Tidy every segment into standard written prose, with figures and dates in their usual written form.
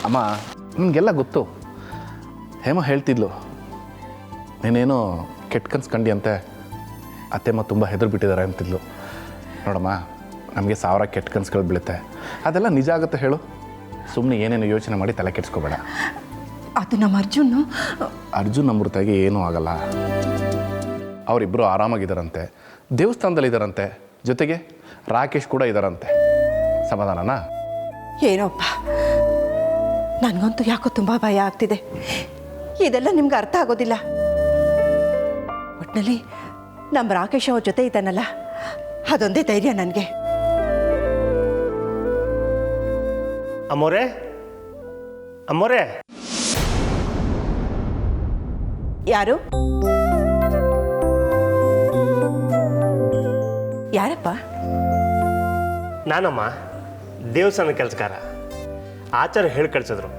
ಅಮ್ಮ ನಿಮಗೆಲ್ಲ ಗೊತ್ತು. ಹೇಮ ಹೇಳ್ತಿದ್ಲು ನೀನೇನೋ ಕೆಟ್ಟ ಕನ್ಸು ಕಂಡಿ ಅಂತೆ, ಅತ್ತೆಮ್ಮ ತುಂಬ ಹೆದರು ಬಿಟ್ಟಿದ್ದಾರೆ ಅಂತಿದ್ಲು. ನೋಡಮ್ಮ, ನಮಗೆ 1000 ಕೆಟ್ಟ ಕನ್ಸುಗಳು ಬೀಳುತ್ತೆ, ಅದೆಲ್ಲ ನಿಜ ಆಗುತ್ತೆ ಹೇಳು. ಸುಮ್ಮನೆ ಏನೇನು ಯೋಚನೆ ಮಾಡಿ ತಲೆ ಕೆಡಿಸ್ಕೋಬೇಡ. ಅದು ನಮ್ಮ ಅರ್ಜುನ್ ಅಮೃತಾಗಿ ಏನೂ ಆಗಲ್ಲ. ಅವರಿಬ್ಬರು ಆರಾಮಾಗಿದ್ದಾರಂತೆ, ದೇವಸ್ಥಾನದಲ್ಲಿದ್ದಾರಂತೆ, ಜೊತೆಗೆ ರಾಕೇಶ್ ಕೂಡ ಇದ್ದಾರಂತೆ. ಸಮಾಧಾನನಾ? ಏನೋಪ್ಪ, ನನಗಂತೂ ಯಾಕೋ ತುಂಬ ಭಯ ಆಗ್ತಿದೆ. ಇದೆಲ್ಲ ನಿಮ್ಗೆ ಅರ್ಥ ಆಗೋದಿಲ್ಲ. ಒಟ್ಟಿನಲ್ಲಿ ನಮ್ಮ ರಾಕೇಶ್ ಅವ್ರ ಜೊತೆ ಇದ್ದಾನಲ್ಲ, ಅದೊಂದೇ ಧೈರ್ಯ ನನಗೆ. ಅಮ್ಮೋರೆ, ಅಮ್ಮೋರೆ. ಯಾರು? ಯಾರಪ್ಪ? ನಾನಮ್ಮ, ದೇವಸ್ಥಾನ ಕೆಲಸಕಾರ. ಆಚಾರ್ಯ ಹೇಳಿ ಕಳಿಸಿದ್ರು,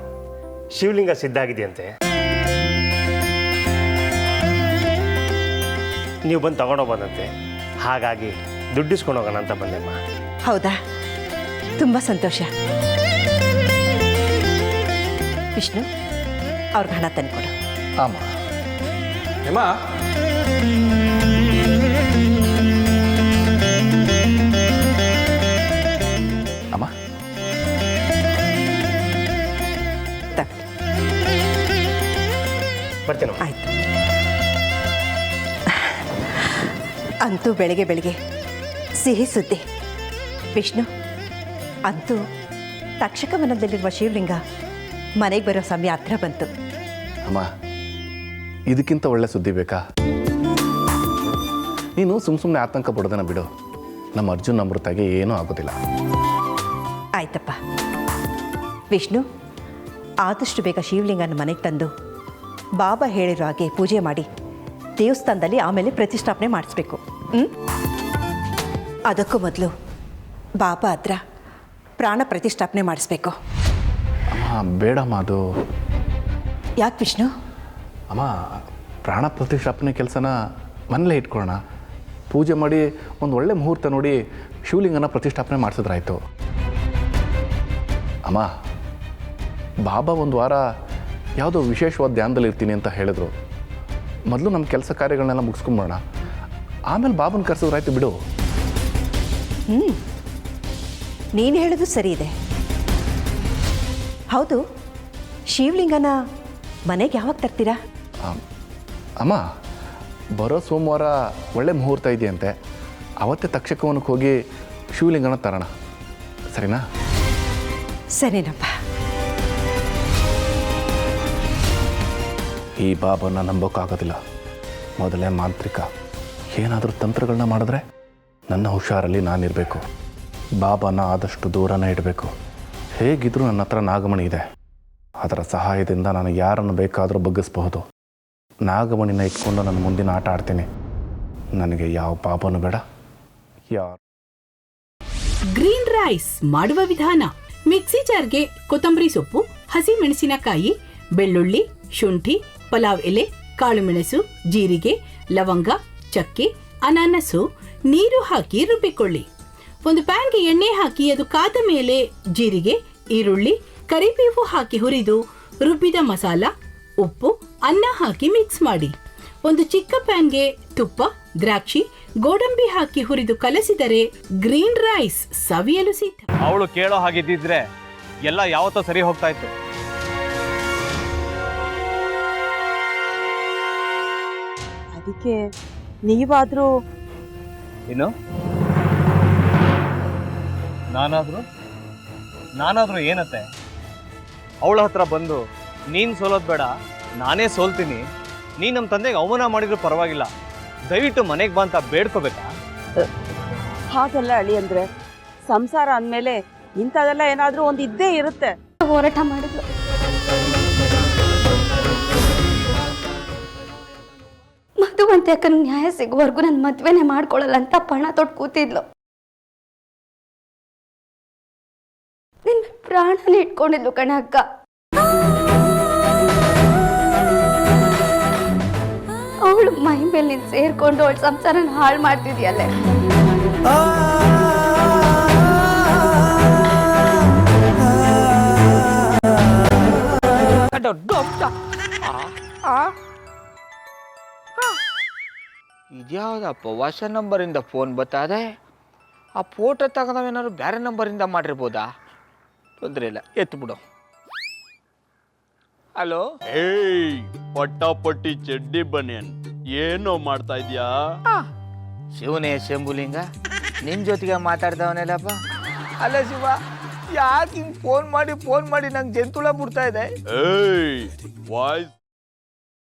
ಶಿವಲಿಂಗ ಸಿದ್ಧಾಗಿದೆಯಂತೆ, ನೀವು ಬಂದು ತಗೊಂಡೋಗ್ಬಂದಂತೆ. ಹಾಗಾಗಿ ದುಡ್ಡಿಸ್ಕೊಂಡು ಹೋಗೋಣ ಅಂತ ಬಂದೆಮ್ಮ. ಹೌದಾ? ತುಂಬ ಸಂತೋಷ. ವಿಷ್ಣು, ಅವ್ರಿಗೆ ಹಣ ತಂದುಕೊಡು. ಆಮ ಹೇಮ, ಅಮ್ಮ ಬರ್ತೀನ. ಆಯ್ತು. ಅಂತೂ ಬೆಳಗ್ಗೆ ಬೆಳಗ್ಗೆ ಸಿಹಿ ಸುದ್ದಿ. ವಿಷ್ಣು, ಅಂತೂ ತಕ್ಷಕವನದಲ್ಲಿರುವ ಶಿವಲಿಂಗ ಮನೆಗೆ ಬರೋ ಸಮಯ ಹತ್ರ ಬಂತು. ಅಮ್ಮ, ಇದಕ್ಕಿಂತ ಒಳ್ಳೆ ಸುದ್ದಿ ಬೇಕಾ? ನೀನು ಸುಮ್ಮನೆ ಆತಂಕ ಪಡೋದನ್ನ ಬಿಡು. ನಮ್ಮ ಅರ್ಜುನ್ ಅಮೃತಾಗೆ ಏನೂ ಆಗೋದಿಲ್ಲ. ಆಯ್ತಪ್ಪ. ವಿಷ್ಣು, ಆದಷ್ಟು ಬೇಗ ಶಿವಲಿಂಗನ ಮನೆಗೆ ತಂದು ಬಾಬಾ ಹೇಳಿರೋ ಹಾಗೆ ಪೂಜೆ ಮಾಡಿ ದೇವಸ್ಥಾನದಲ್ಲಿ ಆಮೇಲೆ ಪ್ರತಿಷ್ಠಾಪನೆ ಮಾಡಿಸ್ಬೇಕು. ಅದಕ್ಕೂ ಮೊದಲು ಬಾಬಾ ಹತ್ರ ಪ್ರಾಣ ಪ್ರತಿಷ್ಠಾಪನೆ ಮಾಡಿಸ್ಬೇಕು. ಅಮ್ಮ ಬೇಡಮ್ಮ, ಅದು ಯಾಕೆ ವಿಷ್ಣು? ಅಮ್ಮ, ಪ್ರಾಣ ಪ್ರತಿಷ್ಠಾಪನೆ ಕೆಲಸನ ಮನೇಲೇ ಇಟ್ಕೊಳ್ಳೋಣ. ಪೂಜೆ ಮಾಡಿ ಒಂದು ಒಳ್ಳೆ ಮುಹೂರ್ತ ನೋಡಿ ಶಿವಲಿಂಗನ ಪ್ರತಿಷ್ಠಾಪನೆ ಮಾಡಿಸಿದ್ರಾಯ್ತು. ಅಮ್ಮ, ಬಾಬಾ ಒಂದು ವಾರ ಯಾವುದೋ ವಿಶೇಷವಾದ ಧ್ಯಾನದಲ್ಲಿ ಇರ್ತೀನಿ ಅಂತ ಹೇಳಿದ್ರು. ಮೊದಲು ನಮ್ಮ ಕೆಲಸ ಕಾರ್ಯಗಳನ್ನೆಲ್ಲ ಮುಗಿಸ್ಕೊಂಬೋಣ, ಆಮೇಲೆ ಬಾಬನ ಕರೆಸಿದ್ರಾಯ್ತು ಬಿಡು. ನೀನು ಹೇಳೋದು ಸರಿ ಇದೆ. ಹೌದು, ಶಿವಲಿಂಗನ ಮನೆಗೆ ಯಾವಾಗ ತರ್ತೀರಾ? ಅಮ್ಮ, ಬರೋ ಸೋಮವಾರ ಒಳ್ಳೆ ಮುಹೂರ್ತ ಇದೆಯಂತೆ, ಅವತ್ತೇ ತಕ್ಷಕವನಕ್ಕೆ ಹೋಗಿ ಶಿವಲಿಂಗನ ತರೋಣ. ಸರಿನಾ? ಸರಿನಪ್ಪ. ಈ ಬಾಬನ ನಂಬೋಕ್ಕಾಗೋದಿಲ್ಲ. ಮೊದಲೇ ಮಾಂತ್ರಿಕ. ಏನಾದರೂ ತಂತ್ರಗಳನ್ನ ಮಾಡಿದ್ರೆ ನನ್ನ ಹುಷಾರಲ್ಲಿ ನಾನಿರಬೇಕು. ಬಾಬಾನ ಆದಷ್ಟು ದೂರನೇ ಇಡಬೇಕು. ಹೇಗಿದ್ರೂ ನನ್ನ ಹತ್ರ ನಾಗಮಣಿ ಇದೆ. ಅದರ ಸಹಾಯದಿಂದ ನಾನು ಯಾರನ್ನು ಬೇಕಾದರೂ ಬಗ್ಗಿಸಬಹುದು. ನಾಗಮಣಿನ ಇಟ್ಕೊಂಡು ನನ್ನ ಮುಂದಿನ ಆಟ ಆಡ್ತೀನಿ. ನನಗೆ ಯಾವ ಪಾಪನೂ ಬೇಡ. ಯಾರು ಗ್ರೀನ್ ರೈಸ್ ಮಾಡುವ ವಿಧಾನ: ಮಿಕ್ಸಿ ಜಾರ್ಗೆ ಕೊತ್ತಂಬರಿ ಸೊಪ್ಪು, ಹಸಿ ಮೆಣಸಿನಕಾಯಿ, ಬೆಳ್ಳುಳ್ಳಿ, ಶುಂಠಿ, ಪಲಾವ್ ಎಲೆ, ಕಾಳುಮೆಣಸು, ಜೀರಿಗೆ, ಲವಂಗ, ಚಕ್ಕೆ, ಅನಾನಸು, ನೀರು ಹಾಕಿ ರುಬ್ಬಿಕೊಳ್ಳಿ. ಒಂದು ಪ್ಯಾನ್ಗೆ ಎಣ್ಣೆ ಹಾಕಿ ಅದು ಕಾದ ಮೇಲೆ ಜೀರಿಗೆ, ಈರುಳ್ಳಿ, ಕರಿಬೇವು ಹಾಕಿ ಹುರಿದು ರುಬ್ಬಿದ ಮಸಾಲ, ಉಪ್ಪು, ಅನ್ನ ಹಾಕಿ ಮಿಕ್ಸ್ ಮಾಡಿ. ಒಂದು ಚಿಕ್ಕ ಪ್ಯಾನ್ಗೆ ತುಪ್ಪ, ದ್ರಾಕ್ಷಿ, ಗೋಡಂಬಿ ಹಾಕಿ ಹುರಿದು ಕಲಸಿದರೆ ಗ್ರೀನ್ ರೈಸ್ ಸವಿಯಲು ಸಿದ್ಧ. ಅವಳು ಕೇಳೋ ಹಾಗಿದ್ದಿದ್ರೆ ಎಲ್ಲ ಯಾವತ್ತೋ ಸರಿ ಹೋಗ್ತಾ ಇತ್ತು. ಅದಕ್ಕೆ ನೀವಾದ್ರೂ ಏನು? ನಾನಾದ್ರೂ ಏನತ್ತೆ? ಅವಳ ಹತ್ರ ಬಂದು ನೀನು ಸೋಲೋದು ಬೇಡ, ನಾನೇ ಸೋಲ್ತೀನಿ, ನೀನು ನಮ್ಮ ತಂದೆಗೆ ಅವಮಾನ ಮಾಡಿದ್ರು ಪರವಾಗಿಲ್ಲ, ದಯವಿಟ್ಟು ಮನೆಗೆ ಬಾ ಅಂತ ಬೇಡ್ಕೋಬೇಕಾ? ಹಾಗೆಲ್ಲ ಅಳಿ ಅಂದ್ರೆ ಸಂಸಾರ ಅಂದಮೇಲೆ ಇಂಥದೆಲ್ಲ ಏನಾದ್ರೂ ಒಂದು ಇದ್ದೇ ಇರುತ್ತೆ. ಹೋರಾಟ ಮಾಡಿದ್ಲು. ಮಧುವಂತೆ ಅಕ್ಕನ ನ್ಯಾಯ ಸಿಗುವವರೆಗೂ ನನ್ನ ಮದ್ವೆನೆ ಮಾಡ್ಕೊಳ್ಳಲ್ಲ ಅಂತ ಪಣ ತೊಟ್ಟು ಕೂತಿದ್ಲು. ನಿನ್ನ ಪ್ರಾಣನೇ ಇಟ್ಕೊಂಡಿದ್ಲು ಕಣ ಅಕ್ಕ. ಅವಳು ಮೈ ಮೇಲೆ ನೀನು ಸೇರ್ಕೊಂಡು ಅವಳ ಸಂಸಾರನ ಹಾಳು ಮಾಡ್ತಿದ್ಯಲ್ಲೇ. ಇದ್ಯಾವುದಪ್ಪ ಹೊಸ ನಂಬರಿಂದ ಫೋನ್ ಬತ್ತದೆ. ಆ ಫೋಟೋ ತಗೊಂಡವೇನಾದ್ರು ಬೇರೆ ನಂಬರಿಂದ ಮಾಡಿರ್ಬೋದಾ? ತೊಂದರೆ ಇಲ್ಲ, ಎತ್ತು ಬಿಡು. ಹಲೋ, ಏಯ್ ಪಟ್ಟಾಪಟ್ಟಿ ಚಡ್ಡಿ ಬನಿಯನ್, ಏನೋ ಮಾಡ್ತಾ ಇದ್ಯಾ? ಶಿವನೇ ಶಂಭುಲಿಂಗ, ನಿನ್ನ ಜೊತೆಗೆ ಮಾತಾಡ್ದವನೇಲಪ್ಪ. ಅಲ್ಲ ಶಿವ, ಯಾಕೆ ಹಿಂಗೆ ಫೋನ್ ಮಾಡಿ ನಂಗೆ ಜಂತುಳ ಬಿಡ್ತಾ ಇದೆ? ಏಯ್ ವಾಯ್ಸ್